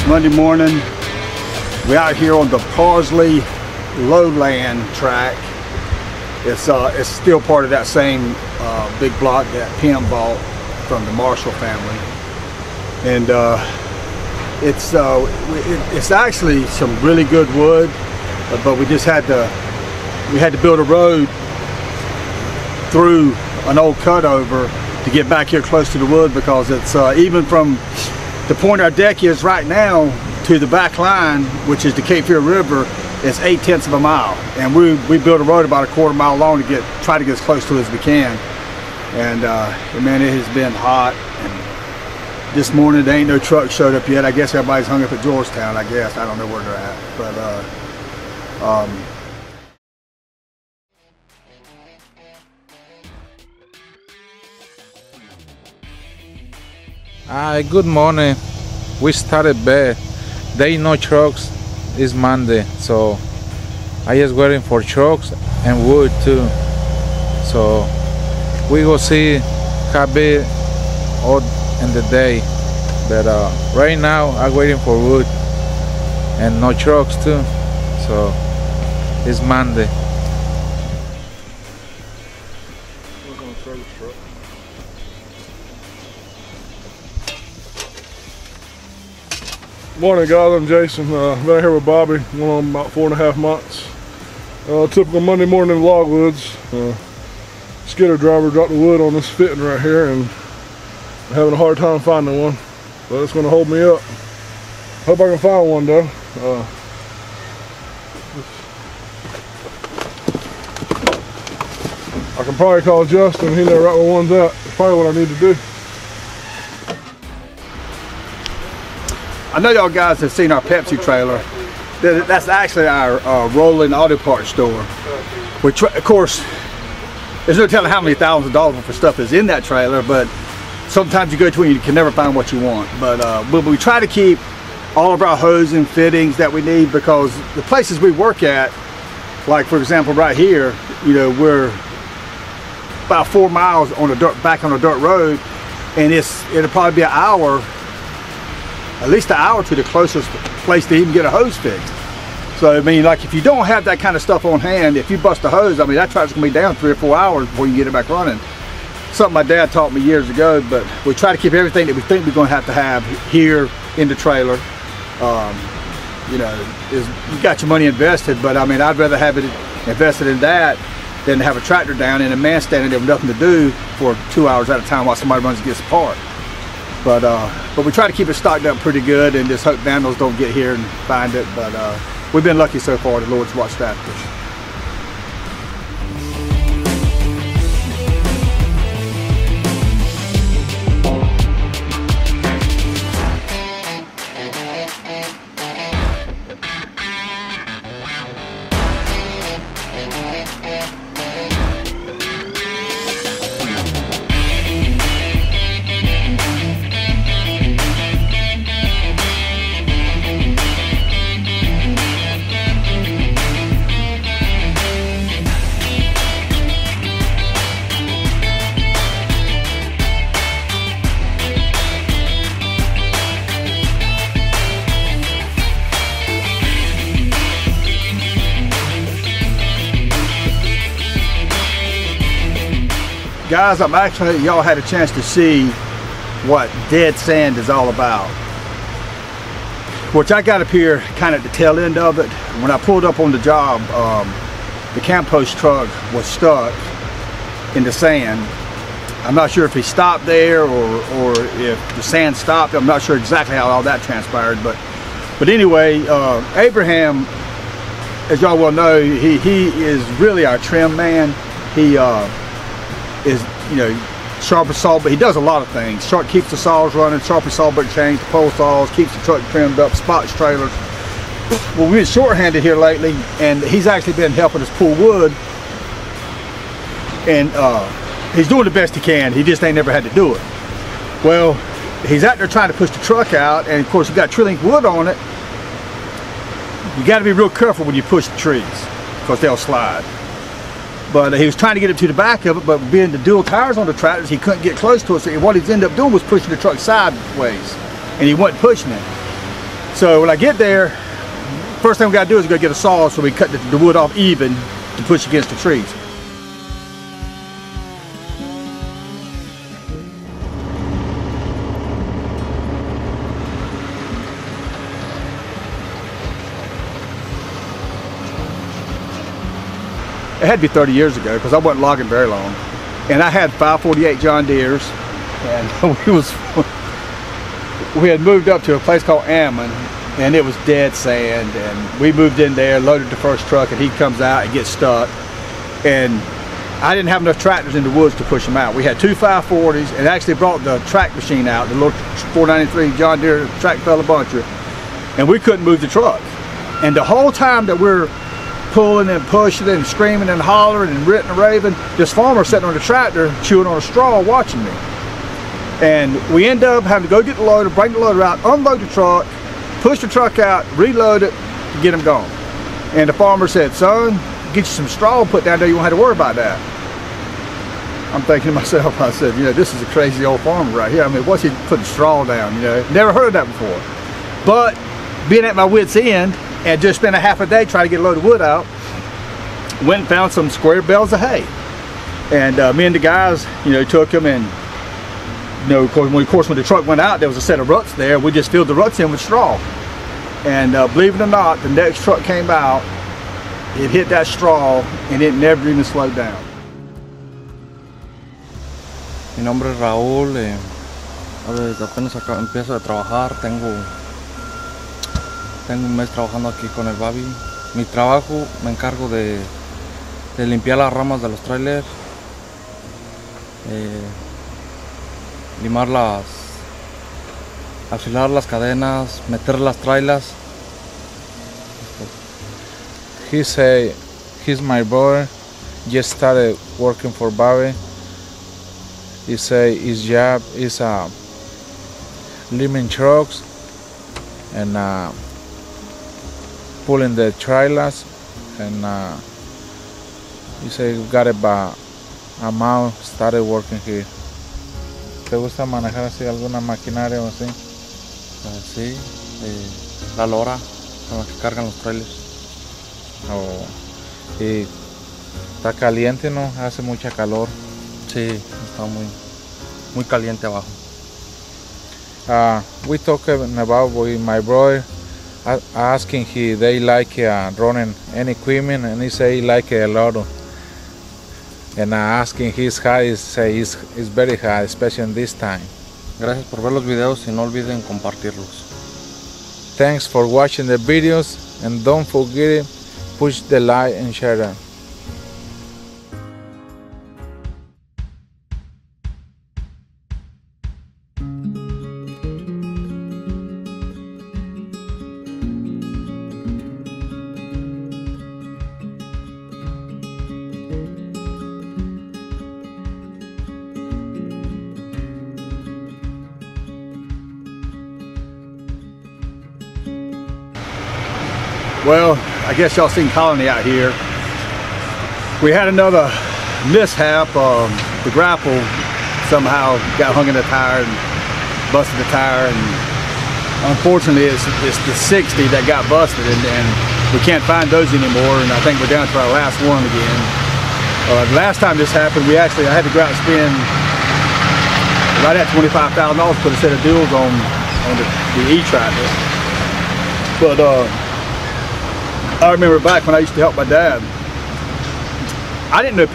Monday morning. We're out here on the Parsley lowland track. It's still part of that same big block that Pim bought from the Marshall family, and it's actually some really good wood, but we just had to build a road through an old cutover to get back here close to the wood, because it's even from the point our deck is right now to the back line, which is the Cape Fear River, it's 8/10 of a mile, and we built a road about a quarter mile long to try to get as close to it as we can. And man, it has been hot. And this morning there ain't no truck showed up yet. I guess everybody's hung up at Georgetown. I guess I don't know where they're at, but good morning. We started bad. There ain't no trucks. It's Monday, so I just waiting for trucks and wood too. So we go see how big out in the day. But right now I'm waiting for wood and no trucks too. So it's Monday. Morning guys, I'm Jason. Been out here with Bobby, going on about 4.5 months. Typical Monday morning in Logwoods. Skidder driver dropped the wood on this fitting right here, and I'm having a hard time finding one, but it's going to hold me up. Hope I can find one though. I can probably call Justin. He knows right where one's at. That's probably what I need to do. I know y'all guys have seen our Pepsi trailer. That's actually our rolling auto parts store. Which, of course, there's no telling how many thousands of dollars worth of stuff is in that trailer, but sometimes you go to it and you can never find what you want. But we try to keep all of our hose and fittings that we need, because the places we work at, like for example right here, you know, we're about 4 miles on back on a dirt road, and it'll probably be an hour, at least an hour to the closest place to even get a hose fixed. So I mean, like if you don't have that kind of stuff on hand, if you bust a hose, I mean that tractor's gonna be down 3 or 4 hours before you get it back running. Something my dad taught me years ago, but we try to keep everything that we think we're gonna have here in the trailer. You know, you got your money invested, but I mean I'd rather have it invested in that than to have a tractor down and a man standing there with nothing to do for 2 hours at a time while somebody runs and gets apart. But we try to keep it stocked up pretty good, and just hope vandals don't get here and find it. But we've been lucky so far. The Lord's watched after us. Guys, I'm actually, y'all had a chance to see what dead sand is all about. Which I got up here kind of at the tail end of it. When I pulled up on the job, the camp post truck was stuck in the sand. I'm not sure if he stopped there or if the sand stopped. I'm not sure exactly how all that transpired, but anyway, Abraham, as y'all well know, he is really our trim man. He is, you know, sharper saw, but he does a lot of things. Keeps the saws running, sharper saw brake chains, pole saws, keeps the truck trimmed up, spots trailers. Well, we've been short-handed here lately, and he's actually been helping us pull wood, and he's doing the best he can. He just ain't never had to do it. Well, he's out there trying to push the truck out, and of course you got tree-link wood on it. You got to be real careful when you push the trees, because they'll slide. But he was trying to get it to the back of it, but being the dual tires on the tractors, he couldn't get close to it. So what he ended up doing was pushing the truck sideways, and he wasn't pushing it. So when I get there, first thing we got to do is go get a saw so we cut the wood off even to push against the trees. It had to be 30 years ago because I wasn't logging very long. And I had 548 John Deeres, and we had moved up to a place called Ammon, and it was dead sand, and we moved in there, loaded the first truck, and he comes out and gets stuck. And I didn't have enough tractors in the woods to push them out. We had two 540s and actually brought the track machine out, the little 493 John Deere track fella buncher, and we couldn't move the truck. And the whole time that we're pulling and pushing and screaming and hollering and written and raving, this farmer sitting on the tractor chewing on a straw watching me. And we end up having to go get the loader, bring the loader out, unload the truck, push the truck out, reload it to get him gone. And the farmer said, son, get you some straw put down there, you won't have to worry about that. I'm thinking to myself, I said, you know, this is a crazy old farmer right here. I mean, what's he putting straw down, you know? Never heard of that before. But being at my wit's end, and just spent a half a day trying to get a load of wood out, went and found some square bales of hay. And me and the guys, you know, took them, and, you know, of course, when the truck went out, there was a set of ruts there. We just filled the ruts in with straw. And believe it or not, the next truck came out, it hit that straw, and it never even slowed down. Mi nombre es Raúl, ahora apenas empiezo a trabajar, tengo un mes trabajando aquí con el Babi. Mi trabajo, me encargo de limpiar las ramas de los trailers, limar afilar las cadenas, meter las trailas. He say he's my brother, just started working for Babi. He say his job is limbing trucks and pulling the trailers, and he say got about a month started working here. ¿Te gusta manejar así alguna maquinaria o así? Sí, la lora con la que cargan los trailers. Oh, y está caliente, ¿no? Hace mucha calor. Sí, está muy caliente abajo. We talking about with my brother, asking they like running any equipment, and he say he like a lot. And asking his high, he say it's very high, especially in this time. Gracias por ver los videos y no olviden compartirlos. Thanks for watching the videos, and don't forget push the like and share them. Well, I guess y'all seen Colony out here. We had another mishap. The grapple somehow got hung in the tire and busted the tire, and unfortunately it's the 60 that got busted, and we can't find those anymore, and I think we're down to our last one again. The last time this happened, I had to go out and spend right at $25,000 to put a set of duals on the E-tractor. But I remember back when I used to help my dad, I didn't know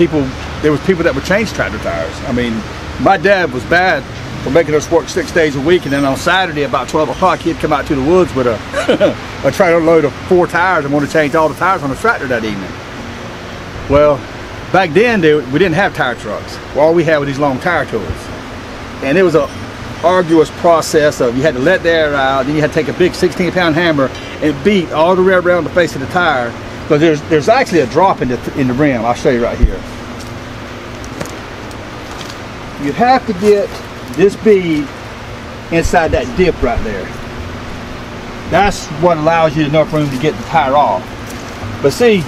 there was people that would change tractor tires. I mean, my dad was bad for making us work 6 days a week, and then on Saturday about 12 o'clock he'd come out to the woods with a trailer load of 4 tires and want to change all the tires on the tractor that evening. Well, back then we didn't have tire trucks. All we had were these long tire tools, and it was a arduous process of you had to let the air out, then you had to take a big 16-pound hammer and beat all the way around the face of the tire, because there's actually a drop in the rim. I'll show you right here. You have to get this bead inside that dip right there. That's what allows you enough room to get the tire off. But see,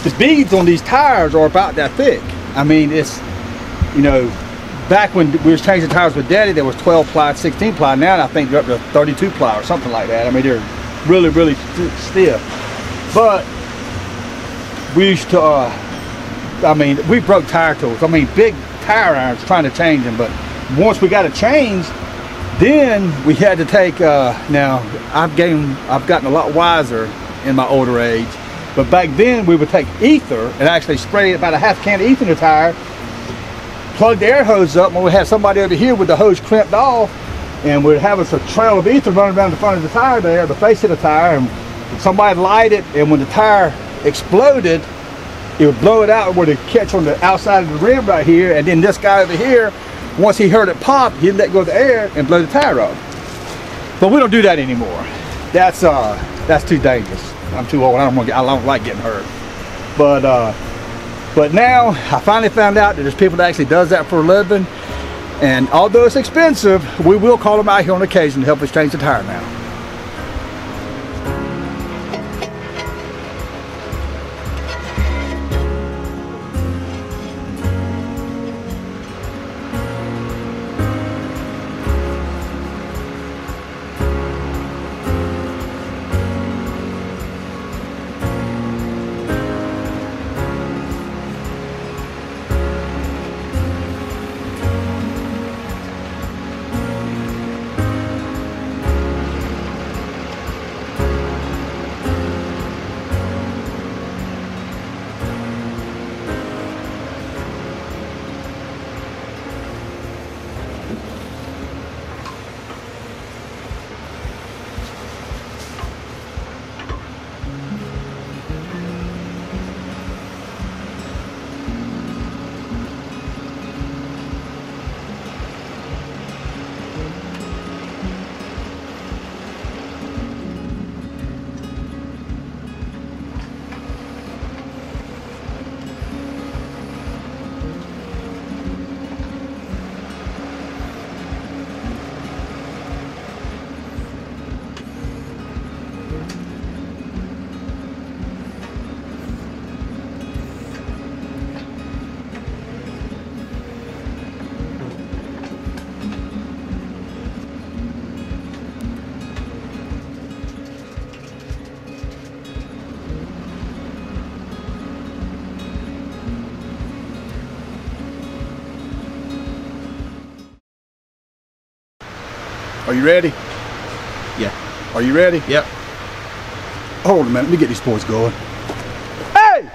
the beads on these tires are about that thick. I mean, it's, you know, back when we was changing tires with Daddy, there was 12 ply, 16 ply. Now I think they're up to 32 ply or something like that. I mean, they're really, really stiff. But we used to, I mean, we broke tire tools. I mean, big tire irons trying to change them. But once we got it changed, then we had to take, now I've gotten a lot wiser in my older age. But back then we would take ether and actually spray about a half can of ether in the tire, plug the air hose up, and we'd have somebody over here with the hose crimped off, and we'd have us a trail of ether running down the front of the tire there, the face of the tire, and somebody light it, and when the tire exploded, it would blow it out where to catch on the outside of the rim right here, and then this guy over here, once he heard it pop, he'd let go of the air and blow the tire off. But we don't do that anymore. That's too dangerous. I'm too old. I don't like getting hurt. But now I finally found out that there's people that actually does that for a living, and although it's expensive, we will call them out here on occasion to help us change the tire now. Are you ready? Yeah. Are you ready? Yep. Hold a minute, let me get these boys going. Hey!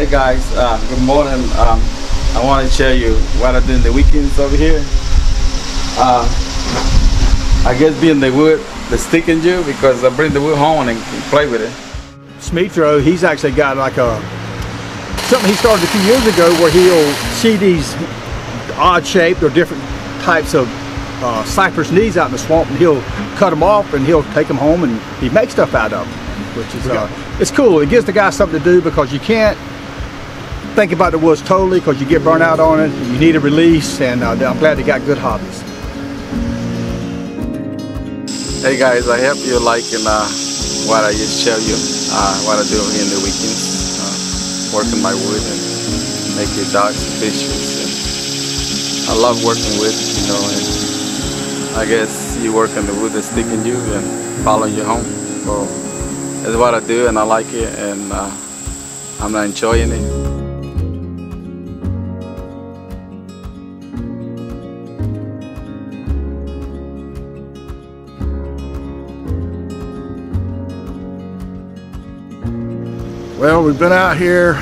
Hey guys, good morning. I want to show you what I do in the weekends over here. I guess being the wood, the sticking you, because I bring the wood home and play with it. Smitro, he's actually got like something he started a few years ago where he'll see these odd shaped or different types of cypress knees out in the swamp, and he'll cut them off and he'll take them home and he makes stuff out of them, which is it's cool. It gives the guy something to do, because you can't think about the woods totally because you get burnt out on it. You need a release, and I'm glad they got good hobbies. Hey guys, I hope you're liking what I just showed you, what I do in the weekends, working my wood and making dogs, fishes. I love working with, you know, and I guess you work in the wood that's sticking you and following you home. So that's what I do, and I like it, and I'm enjoying it. Well, we've been out here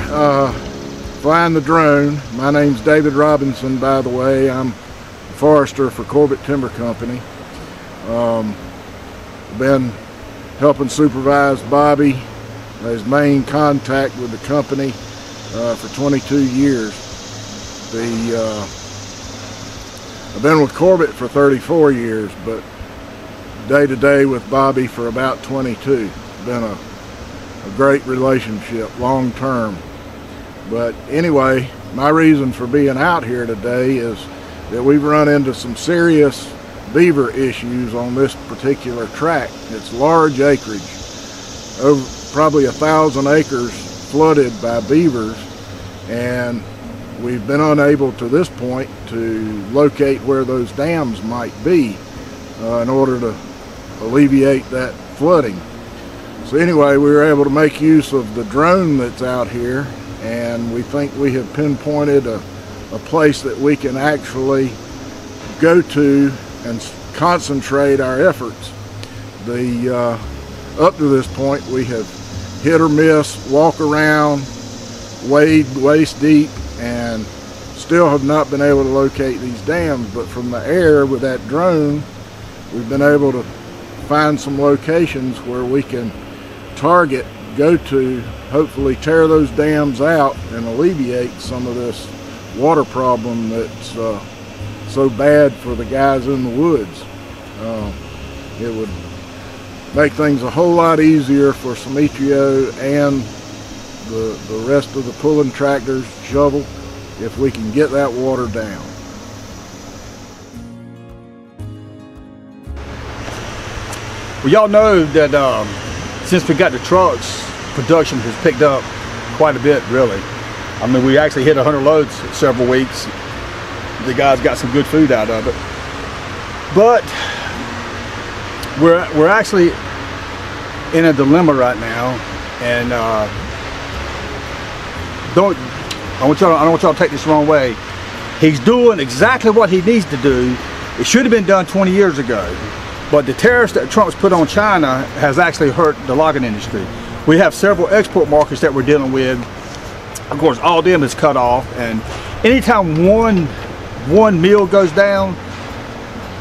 flying the drone. My name's David Robinson, by the way. I'm a forester for Corbett Timber Company. Been helping supervise Bobby, his main contact with the company, for 22 years. I've been with Corbett for 34 years, but day to day with Bobby for about 22. Been a great relationship, long term. But anyway, my reason for being out here today is that we've run into some serious beaver issues on this particular tract. It's large acreage, over probably 1,000 acres flooded by beavers, and we've been unable to this point to locate where those dams might be in order to alleviate that flooding. So anyway, we were able to make use of the drone that's out here, and we think we have pinpointed a place that we can actually go to and concentrate our efforts. Up to this point, we have hit or miss, walk around, wade waist deep, and still have not been able to locate these dams. But from the air with that drone, we've been able to find some locations where we can target, go to, hopefully tear those dams out and alleviate some of this water problem that's so bad for the guys in the woods. It would make things a whole lot easier for Smitro and the rest of the pulling tractors, shovel, if we can get that water down. Well, y'all know that since we got the trucks, production has picked up quite a bit, really. I mean, we actually hit 100 loads in several weeks. The guys got some good food out of it. But we're actually in a dilemma right now, and I don't want y'all to take this the wrong way. He's doing exactly what he needs to do. It should have been done 20 years ago. But the tariffs that Trump's put on China has actually hurt the logging industry. We have several export markets that we're dealing with. Of course, all of them is cut off, and anytime one mill goes down,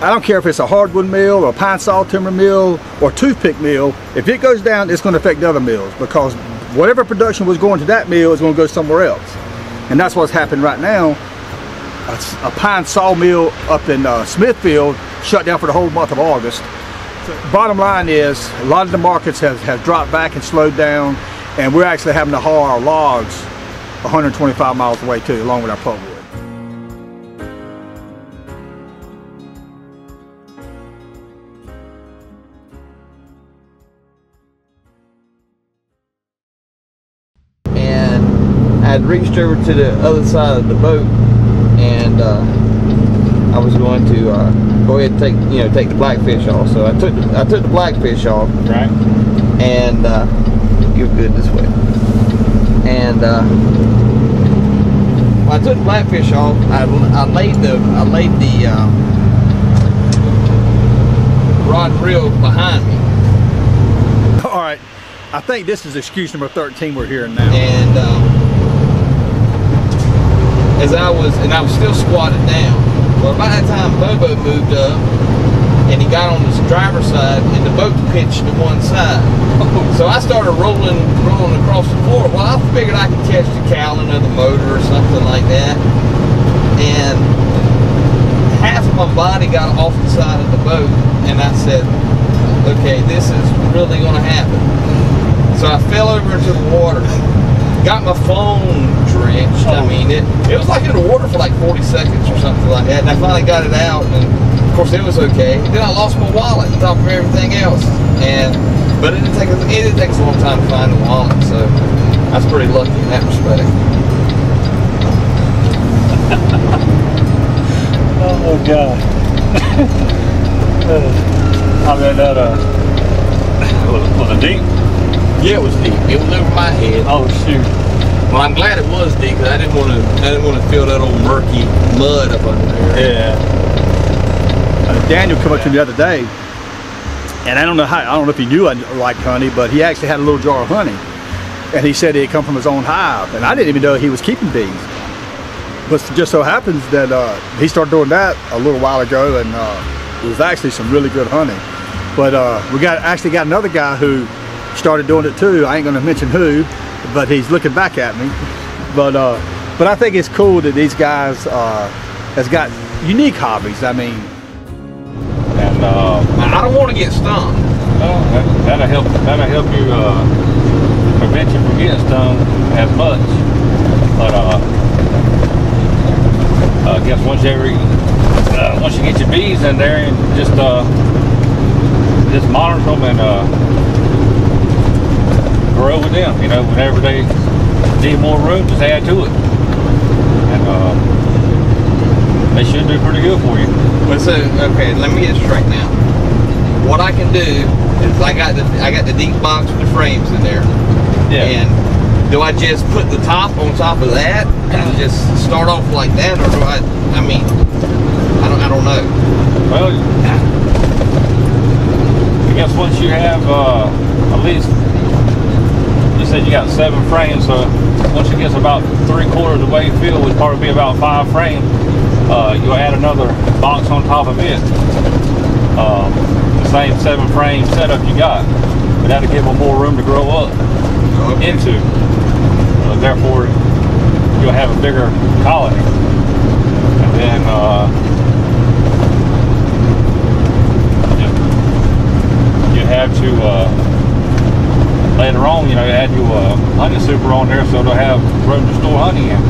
I don't care if it's a hardwood mill or a pine saw timber mill or toothpick mill, if it goes down, it's going to affect the other mills, because whatever production was going to that mill is going to go somewhere else. And that's what's happened right now. A pine saw mill up in Smithfield shut down for the whole month of August. Bottom line is, a lot of the markets have dropped back and slowed down, and we're actually having to haul our logs 125 miles away too, along with our pulpwood. And I had reached over to the other side of the boat, and I was going to go ahead and take the blackfish off. So I took the blackfish off. Right. And you're good this way. And when I took the blackfish off, I laid the rod and reel behind me. All right. I think this is excuse number 13 we're hearing now. And as I was still squatted down. Well, by that time, Bobo moved up, and he got on his driver's side, and the boat pitched to one side. So I started rolling across the floor. Well, I figured I could catch the cowling of the motor or something like that. And half of my body got off the side of the boat, and I said, okay, this is really going to happen. So I fell over into the water, got my phone drenched. I mean, it was like in the water for like 40 seconds or something like that, and I finally got it out, and of course it was okay. Then I lost my wallet on top of everything else, but it didn't take us a long time to find the wallet, so I was pretty lucky in that respect. Oh God. I mean, that was it deep? Yeah, it was deep. It was over my head. Oh shoot. Well, I'm glad it was deep, because I didn't want to feel that old murky mud up under there. Yeah. Daniel came up to me the other day, and I don't know if he knew I liked honey, but he actually had a little jar of honey, and he said it had come from his own hive, and I didn't even know he was keeping bees. But it just so happens that he started doing that a little while ago, and it was actually some really good honey. But we actually got another guy who started doing it too. I ain't going to mention who, but he's looking back at me. But I think it's cool that these guys has got unique hobbies. I mean, And I don't want to get stung. that'll help you prevent you from getting stung as much. But I guess once you get your bees in there and just monitor them and grow with them. You know, whenever they need more room, just add to it, and they should do pretty good for you. Well, so okay, let me get it straight now. What I can do is I got the deep box with the frames in there. Yeah. And do I just put the top on top of that and just start off like that, or do I mean, I don't know. Well, I guess once you have at least, you said you got 7 frames, so once it gets about 3/4 of the way filled, would probably be about 5 frames. You'll add another box on top of it. The same 7 frame setup you got, but that'll give them more room to grow up into. Therefore, you'll have a bigger colony. And then you have to later on, you know, add your honey super on there so they'll have room to store honey in.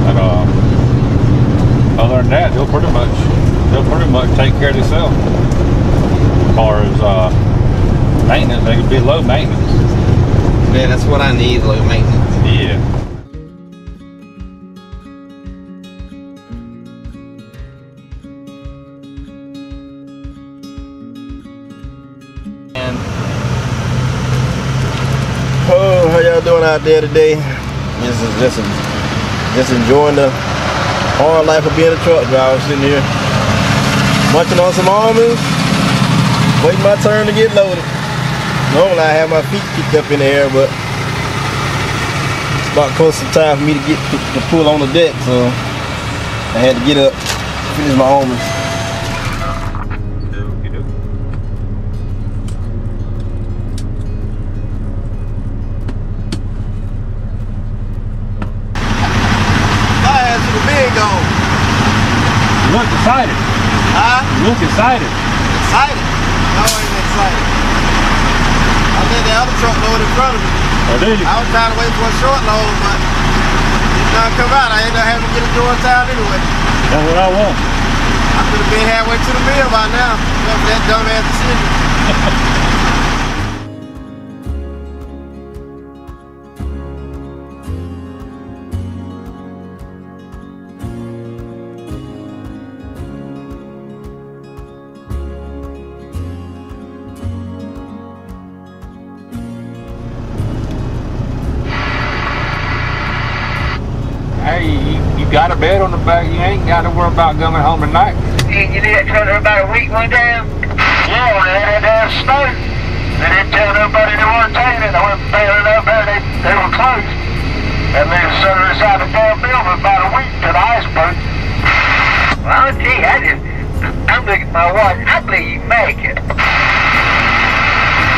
And other than that, they'll pretty much take care of themselves. As far as maintenance, they could be low maintenance. Yeah, that's what I need, low maintenance. Yeah. Oh, how y'all doing out there today? Just enjoying the hard life of being a truck driver, sitting here munching on some almonds, waiting my turn to get loaded. Normally I have my feet kicked up in the air, but it's about close to time for me to pull on the deck, so I had to get up, finish my almonds. You look excited. Huh? You look excited. Excited? No, I ain't excited. I let the other truck load in front of me. Oh, did you? I was trying to wait for a short load, but it didn't come out. I ended up having to get a door in town anyway. That's what I want. I could have been halfway to the mill by now. Except for that dumbass decision. You got a bed on the back. You ain't got to worry about coming home at night. You did that trailer about a week one time? Yeah, when they had that snow. They didn't tell nobody they weren't taking it. They weren't bailing up there. They were closed. That man set her inside the damn building about a week to the iceberg. Well, gee, I'm looking at my watch. I believe you make it.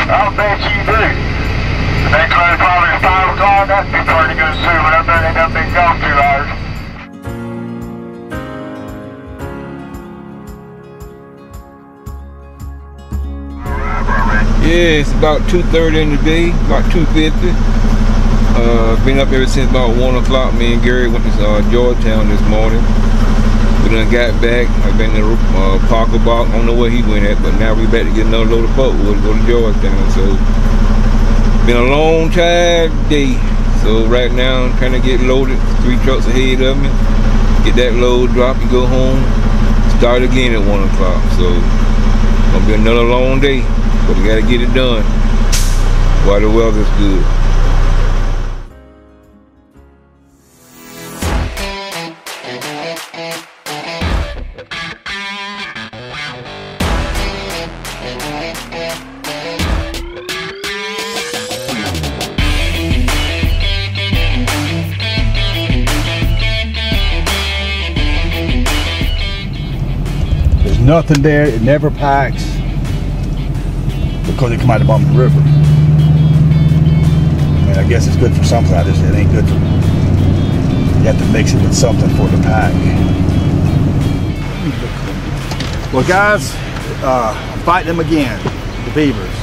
I'll bet you do. The next one probably is 5 o'clock. That'd be pretty good soon, but I bet they done been gone 2 hours. Yeah, it's about 2:30 in the day, about 2:50. Been up ever since about 1 o'clock. Me and Gary went to Georgetown this morning. We done got back. I've been to Parker Box. I don't know where he went at, but now we back to get another load of pulpwood to go to Georgetown. So, been a long time day. So right now I'm trying to get loaded. 3 trucks ahead of me. Get that load, drop and go home. Start again at 1 o'clock. So, gonna be another long day. But we gotta get it done while the weather's good. There's nothing there, it never packs. Because they come out of the bottom of the river. I mean, I guess it's good for something. It ain't good for. You have to mix it with something for the pack. Well, guys, I'm fighting them again, the Beavers.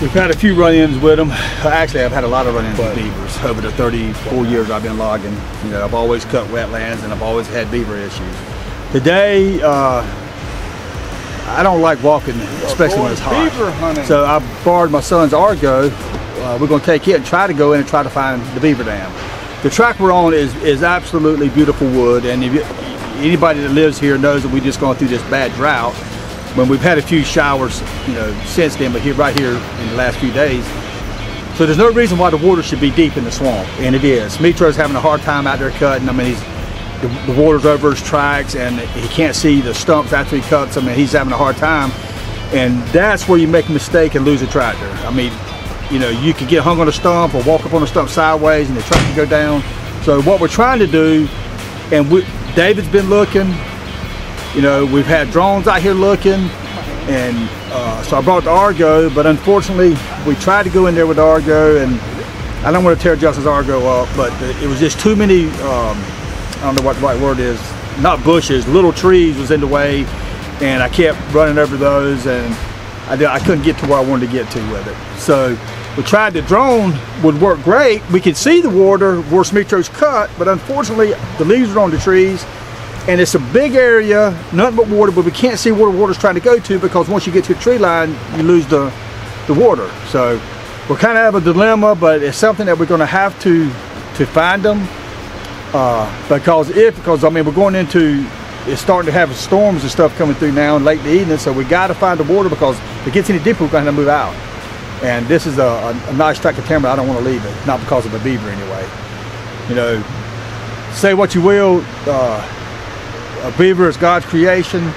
We've had a few run-ins with them. Actually, I've had a lot of run-ins with beavers over the 34 years I've been logging. You know, I've always cut wetlands and I've always had beaver issues. Today, I don't like walking, especially when it's hot. So I borrowed my son's Argo. We're going to take it and try to go in and try to find the beaver dam. The track we're on is absolutely beautiful wood, and anybody that lives here knows that we're just going through this bad drought. When we've had a few showers, you know, since then, but right here in the last few days. So there's no reason why the water should be deep in the swamp, and it is. Metro's having a hard time out there cutting. I mean, the water's over his tracks and he can't see the stumps after he cuts them, and he's having a hard time. And that's where you make a mistake and lose a tractor. I mean, you know, you could get hung on a stump or walk up on a stump sideways and the tractor go down. So what we're trying to do, and David's been looking, you know, we've had drones out here looking, and so I brought the Argo, but unfortunately we tried to go in there with the Argo, and I don't want to tear Justin's Argo up, but it was just too many, I don't know what the right word is, not bushes, little trees was in the way, and I kept running over those, and I couldn't get to where I wanted to get to with it. So we tried the drone, would work great. We could see the water where Smitro's cut, but unfortunately the leaves are on the trees, and it's a big area, nothing but water, but we can't see where the water's trying to go to, because once you get to the tree line, you lose the water. So we're kind of have a dilemma, but it's something that we're going to have to find them. Because I mean, we're going into, it's starting to have storms and stuff coming through now in late in the evening, so we got to find the water, because if it gets any deeper, we're going to have to move out. And this is a nice tract of timber. I don't want to leave it, not because of a beaver anyway. You know, say what you will, a beaver is God's creation,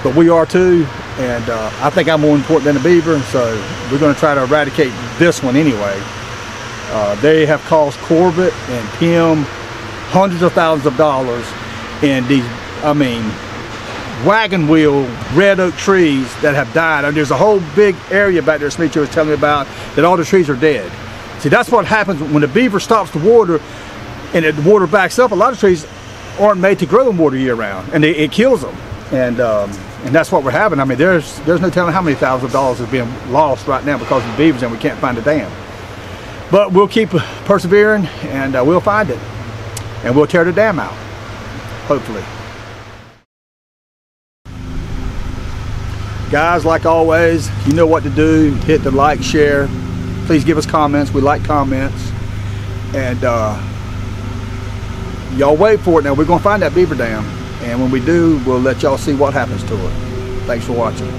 but we are too, and I think I'm more important than a beaver, so we're going to try to eradicate this one anyway. They have cost Corbett and Pim hundreds of thousands of dollars in these, I mean, wagon wheel red oak trees that have died. And there's a whole big area back there Smithy was telling me about that all the trees are dead. See, that's what happens when the beaver stops the water and the water backs up. A lot of trees aren't made to grow in water year round, and it kills them. And that's what we're having. I mean, there's no telling how many thousands of dollars is being lost right now because of the beavers, and we can't find the dam. But we'll keep persevering, and we'll find it, and we'll tear the dam out, hopefully. Guys, like always, you know what to do. Hit the like, share. Please give us comments. We like comments. And y'all wait for it now. We're going to find that beaver dam. And when we do, we'll let y'all see what happens to it. Thanks for watching.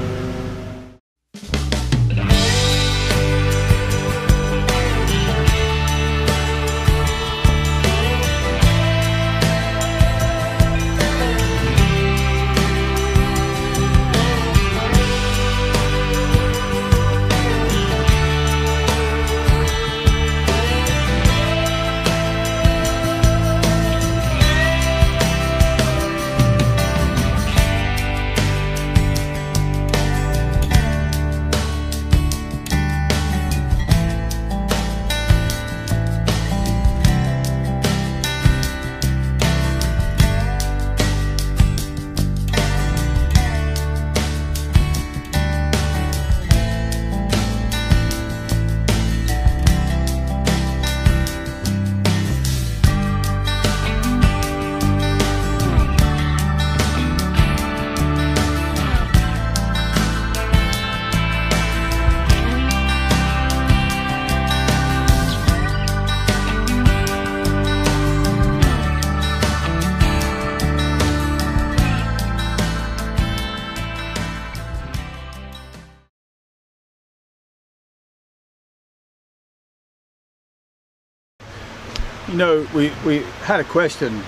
You know, we had a question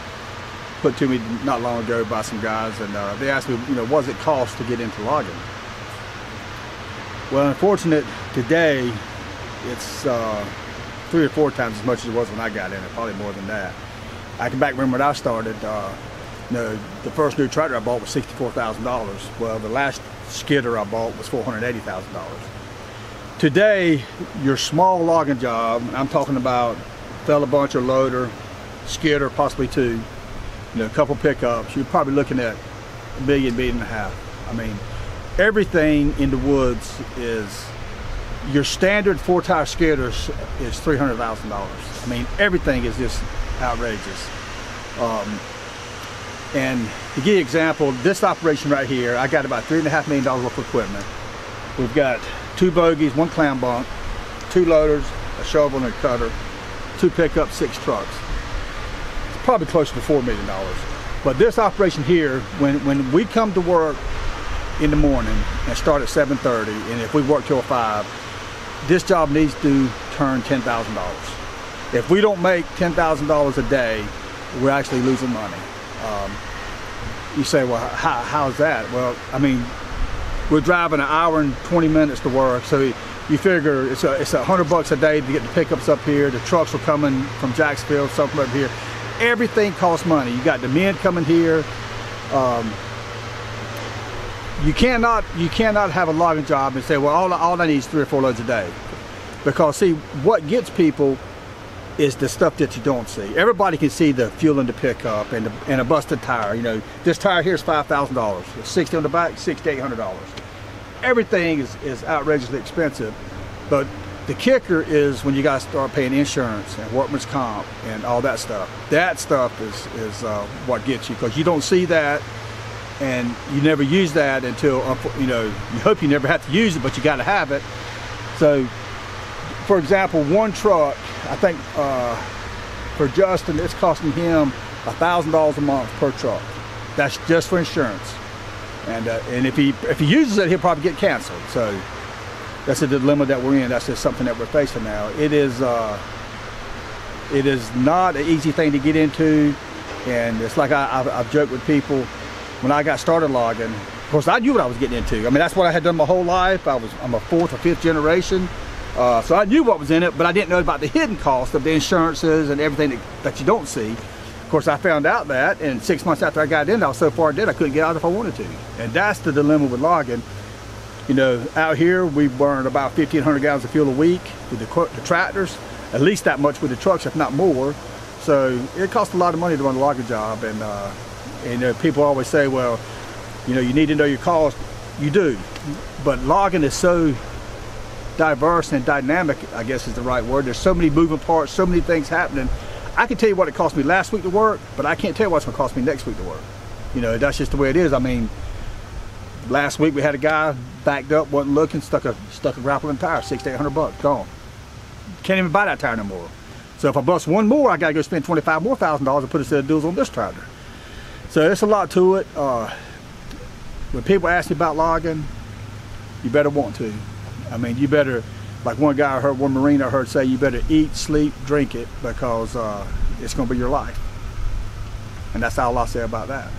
put to me not long ago by some guys, and they asked me, you know, what does it cost to get into logging? Well, unfortunate today, it's 3 or 4 times as much as it was when I got in it, probably more than that. I can back remember when I started, you know, the first new tractor I bought was $64,000. Well, the last skidder I bought was $480,000. Today, your small logging job, I'm talking about fella buncher, loader, skidder, possibly 2, you know, a couple pickups, you're probably looking at $1.5 million. I mean, everything in the woods is, your standard 4-tire skidders is $300,000. I mean, everything is just outrageous. And to give you an example, this operation right here, I got about $3.5 million worth of equipment. We've got 2 bogies, 1 clam bunk, 2 loaders, a shovel and a cutter, 2 pickups, 6 trucks. It's probably closer to $4 million. But this operation here, when we come to work in the morning and start at 7:30, and if we work till 5, this job needs to turn $10,000. If we don't make $10,000 a day, we're actually losing money. You say, well, how's that? Well, I mean, we're driving 1 hour and 20 minutes to work, so you figure it's $100 a day to get the pickups up here. The trucks are coming from Jacksonville, some from up here. Everything costs money. You got the men coming here. You cannot have a logging job and say, well, all I need is 3 or 4 loads a day. Because see, what gets people is the stuff that you don't see. Everybody can see the fuel in the pickup and a busted tire. You know, this tire here is $5,000. 60 on the back, $600 to $800. Everything is outrageously expensive. But the kicker is when you guys start paying insurance and workman's comp and all that stuff. That stuff is what gets you, because you don't see that. And you never use that until, you know, you hope you never have to use it, but you got to have it. So, for example, 1 truck, I think for Justin, it's costing him $1,000 a month per truck. That's just for insurance. And if he uses it, he'll probably get canceled. So that's a dilemma that we're in. That's just something that we're facing now. It is not an easy thing to get into, and it's like I've joked with people. When I got started logging, of course, I knew what I was getting into. I mean, that's what I had done my whole life. I'm a 4th or 5th generation. So I knew what was in it, but I didn't know about the hidden cost of the insurances and everything that you don't see. Of course, I found out that, and 6 months after I got in, I was so far dead I couldn't get out if I wanted to. And that's the dilemma with logging. You know, out here, we burn about 1,500 gallons of fuel a week with the tractors, at least that much with the trucks, if not more. So it costs a lot of money to run a logging job. And people always say, well, you know, you need to know your cost. You do, but logging is so diverse and dynamic, I guess is the right word. There's so many moving parts, so many things happening. I can tell you what it cost me last week to work, but I can't tell you what's going to cost me next week to work. You know, that's just the way it is. I mean, last week we had a guy backed up, wasn't looking, stuck a grappling tire, $600 to $800, gone. Can't even buy that tire no more. So if I bust 1 more, I got to go spend $25,000 more and put a set of duals on this tractor. So there's a lot to it. When people ask me about logging, you better want to. I mean, you better, like one Marine I heard say, you better eat, sleep, drink it, because it's going to be your life. And that's all I'll say about that.